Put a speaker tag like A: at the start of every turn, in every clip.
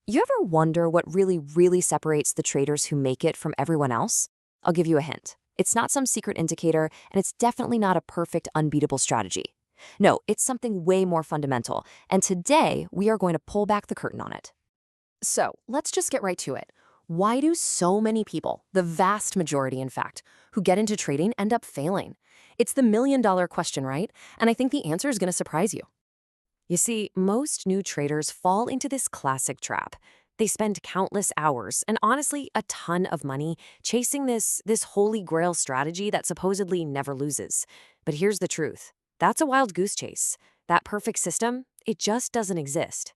A: You ever wonder what really separates the traders who make it from everyone else? I'll give you a hint. It's not some secret indicator, and it's definitely not a perfect, unbeatable strategy. No, it's something way more fundamental, and today we are going to pull back the curtain on it. So, let's just get right to it. Why do so many people, the vast majority in fact, who get into trading end up failing? It's the million-dollar question, right? And I think the answer is going to surprise you. You see, most new traders fall into this classic trap. They spend countless hours and honestly a ton of money chasing this holy grail strategy that supposedly never loses. But here's the truth. That's a wild goose chase. That perfect system, it just doesn't exist.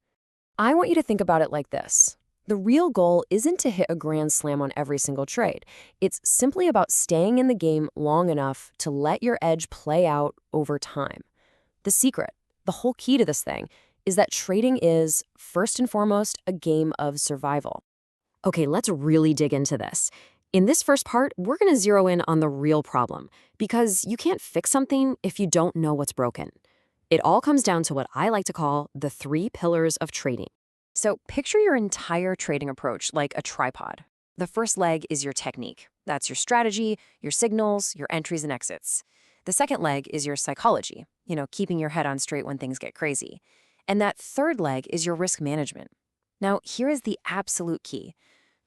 A: I want you to think about it like this. The real goal isn't to hit a grand slam on every single trade. It's simply about staying in the game long enough to let your edge play out over time. The secret, the whole key to this thing, is that trading is, first and foremost, a game of survival. Okay, let's really dig into this. In this first part, we're going to zero in on the real problem, because you can't fix something if you don't know what's broken. It all comes down to what I like to call the 3 pillars of trading. So picture your entire trading approach like a tripod. The first leg is your technique. That's your strategy, your signals, your entries and exits. The second leg is your psychology, keeping your head on straight when things get crazy. And that third leg is your risk management. Now, here is the absolute key.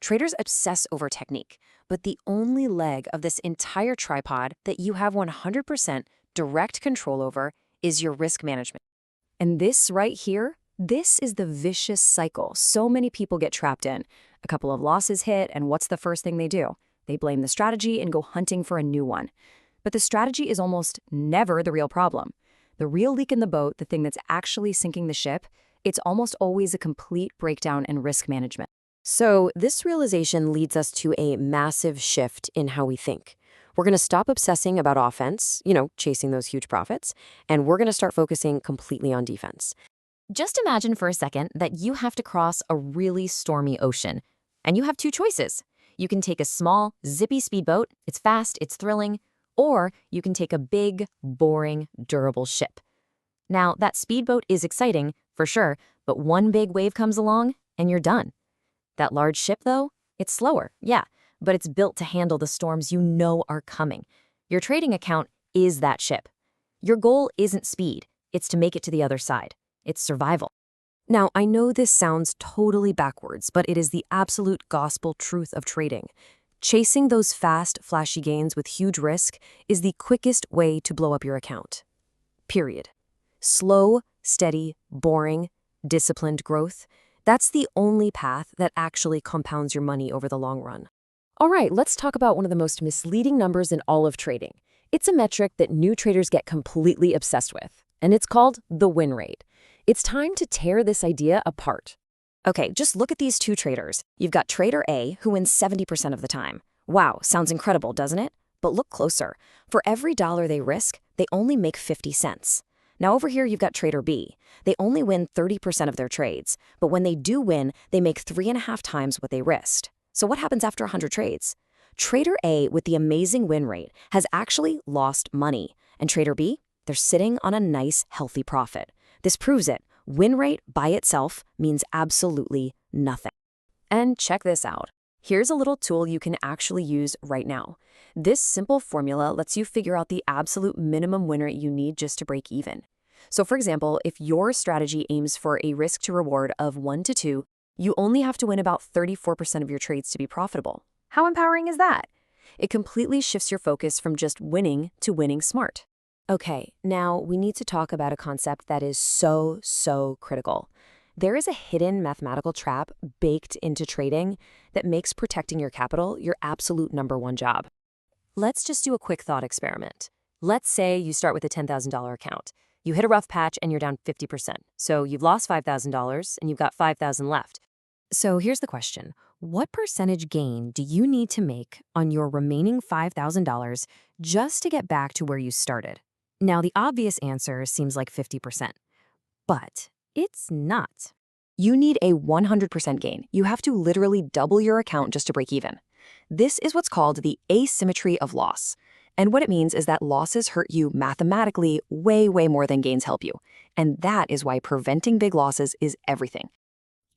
A: Traders obsess over technique, but the only leg of this entire tripod that you have 100% direct control over is your risk management. And this right here, this is the vicious cycle so many people get trapped in. A couple of losses hit, and what's the first thing they do? They blame the strategy and go hunting for a new one. But the strategy is almost never the real problem. The real leak in the boat, the thing that's actually sinking the ship, it's almost always a complete breakdown in risk management. So this realization leads us to a massive shift in how we think. We're going to stop obsessing about offense, chasing those huge profits, and we're going to start focusing completely on defense. Just imagine for a second that you have to cross a really stormy ocean, and you have 2 choices. You can take a small, zippy speedboat, it's fast, it's thrilling, or you can take a big, boring, durable ship. Now, that speedboat is exciting, for sure, but one big wave comes along, and you're done. That large ship, though, it's slower, yeah, but it's built to handle the storms you know are coming. Your trading account is that ship. Your goal isn't speed, it's to make it to the other side. It's survival. Now, I know this sounds totally backwards, but it is the absolute gospel truth of trading. Chasing those fast, flashy gains with huge risk is the quickest way to blow up your account. Period. Slow, steady, boring, disciplined growth, that's the only path that actually compounds your money over the long run. All right, let's talk about one of the most misleading numbers in all of trading. It's a metric that new traders get completely obsessed with, and it's called the win rate. It's time to tear this idea apart. Okay, just look at these 2 traders. You've got trader A, who wins 70% of the time. Wow, sounds incredible, doesn't it? But look closer. For every dollar they risk, they only make 50 cents. Now over here, you've got trader B. They only win 30% of their trades, but when they do win, they make 3.5 times what they risked. So what happens after 100 trades? Trader A, with the amazing win rate, has actually lost money. And trader B, they're sitting on a nice, healthy profit. This proves it. Win rate by itself means absolutely nothing. And check this out. Here's a little tool you can actually use right now. This simple formula lets you figure out the absolute minimum win rate you need just to break even. So for example, if your strategy aims for a risk to reward of 1 to 2, you only have to win about 34% of your trades to be profitable. How empowering is that? It completely shifts your focus from just winning to winning smart. Okay, now we need to talk about a concept that is so critical. There is a hidden mathematical trap baked into trading that makes protecting your capital your absolute #1 job. Let's just do a quick thought experiment. Let's say you start with a $10,000 account. You hit a rough patch and you're down 50%. So you've lost $5,000 and you've got $5,000 left. So here's the question. What percentage gain do you need to make on your remaining $5,000 just to get back to where you started? Now, the obvious answer seems like 50%, but it's not. You need a 100% gain. You have to literally double your account just to break even. This is what's called the asymmetry of loss. And what it means is that losses hurt you mathematically way more than gains help you. And that is why preventing big losses is everything.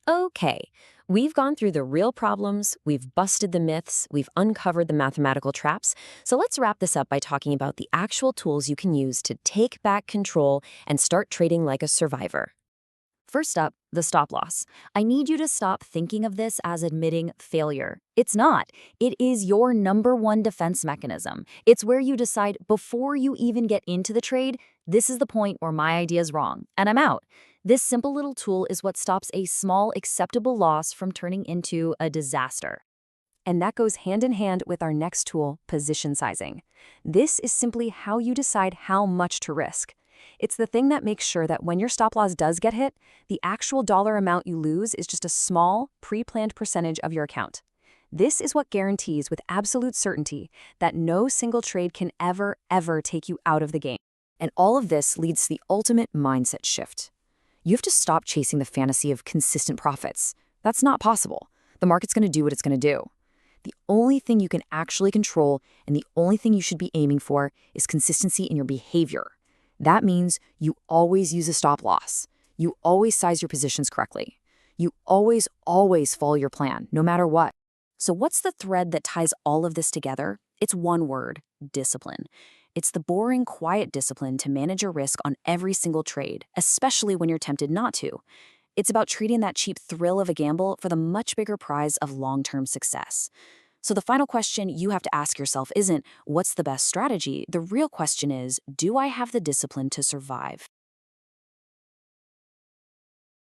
A: Okay, we've gone through the real problems, we've busted the myths, we've uncovered the mathematical traps, so let's wrap this up by talking about the actual tools you can use to take back control and start trading like a survivor. First up, the stop loss. I need you to stop thinking of this as admitting failure. It's not. It is your number one defense mechanism. It's where you decide before you even get into the trade, this is the point where my idea is wrong, and I'm out. This simple little tool is what stops a small, acceptable loss from turning into a disaster. And that goes hand in hand with our next tool, position sizing. This is simply how you decide how much to risk. It's the thing that makes sure that when your stop loss does get hit, the actual dollar amount you lose is just a small, pre-planned percentage of your account. This is what guarantees with absolute certainty that no single trade can ever take you out of the game. And all of this leads to the ultimate mindset shift. You have to stop chasing the fantasy of consistent profits. That's not possible. The market's going to do what it's going to do. The only thing you can actually control and the only thing you should be aiming for is consistency in your behavior. That means you always use a stop loss. You always size your positions correctly. You always follow your plan, no matter what. So what's the thread that ties all of this together? It's one word: discipline. It's the boring, quiet discipline to manage your risk on every single trade, especially when you're tempted not to. It's about treating that cheap thrill of a gamble for the much bigger prize of long-term success. So the final question you have to ask yourself isn't, what's the best strategy? The real question is, do I have the discipline to survive?